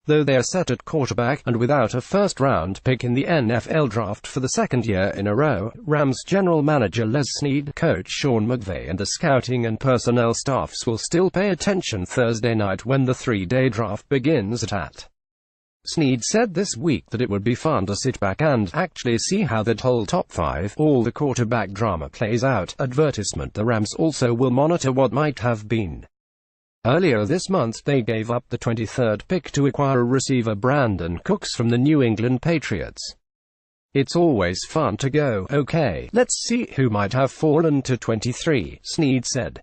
Though they are set at quarterback, and without a first-round pick in the NFL draft for the second year in a row, Rams general manager Les Snead, coach Sean McVay and the scouting and personnel staffs will still pay attention Thursday night when the three-day draft begins at. Snead said this week that it would be fun to sit back and actually see how that whole top 5, all the quarterback drama plays out. Advertisement: the Rams also will monitor what might have been. Earlier this month, they gave up the 23rd pick to acquire receiver Brandon Cooks from the New England Patriots. It's always fun to go, okay, let's see who might have fallen to 23, Snead said.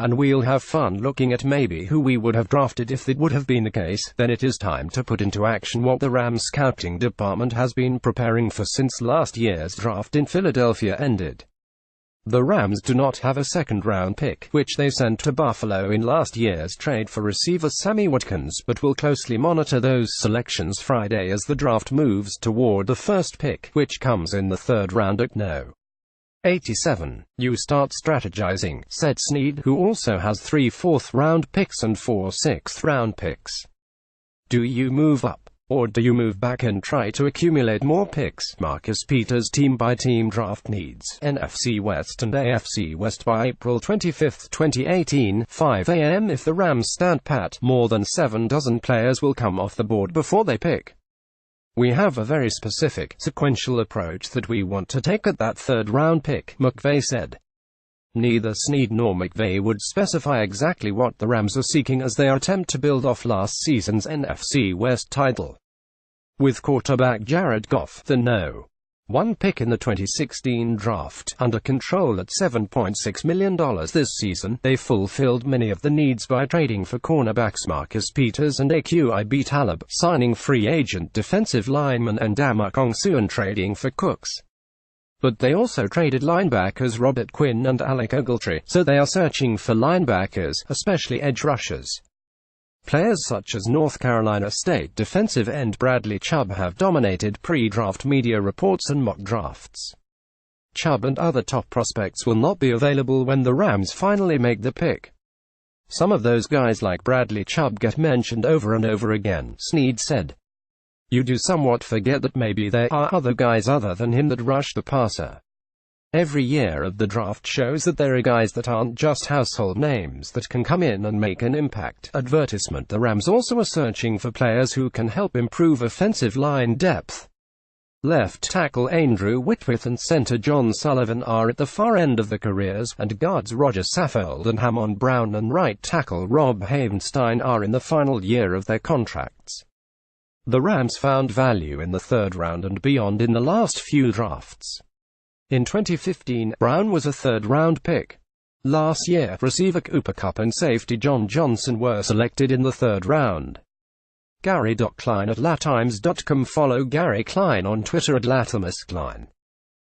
And we'll have fun looking at maybe who we would have drafted if that would have been the case. Then it is time to put into action what the Rams scouting department has been preparing for since last year's draft in Philadelphia ended. The Rams do not have a second-round pick, which they sent to Buffalo in last year's trade for receiver Sammy Watkins, but will closely monitor those selections Friday as the draft moves toward the first pick, which comes in the third round at No. 87. You start strategizing, said Snead, who also has 3 fourth-round picks and 4 sixth-round picks. Do you move up? Or do you move back and try to accumulate more picks? Marcus Peters' team-by-team draft needs, NFC West and AFC West by April 25, 2018, 5 a.m. If the Rams stand pat, more than 7 dozen players will come off the board before they pick. We have a very specific, sequential approach that we want to take at that third-round pick, McVay said. Neither Snead nor McVay would specify exactly what the Rams are seeking as they attempt to build off last season's NFC West title. With quarterback Jared Goff, the No. 1 pick in the 2016 draft, under control at $7.6 million this season, they fulfilled many of the needs by trading for cornerbacks Marcus Peters and Aqib Talib, signing free agent defensive lineman Ndamukong Suh and trading for Cooks. But they also traded linebackers Robert Quinn and Alec Ogletree, so they are searching for linebackers, especially edge rushers. Players such as North Carolina State defensive end Bradley Chubb have dominated pre-draft media reports and mock drafts. Chubb and other top prospects will not be available when the Rams finally make the pick. Some of those guys like Bradley Chubb get mentioned over and over again, Snead said. You do somewhat forget that maybe there are other guys other than him that rush the passer. Every year of the draft shows that there are guys that aren't just household names that can come in and make an impact. Advertisement: the Rams also are searching for players who can help improve offensive line depth. Left tackle Andrew Whitworth and center John Sullivan are at the far end of their careers, and guards Roger Saffold and Hamon Brown and right tackle Rob Havenstein are in the final year of their contracts. The Rams found value in the third round and beyond in the last few drafts. In 2015, Brown was a third-round pick. Last year, receiver Cooper Kupp and safety John Johnson were selected in the third round. Gary Klein at LaTimes.com. Follow Gary Klein on Twitter at LatimusKlein.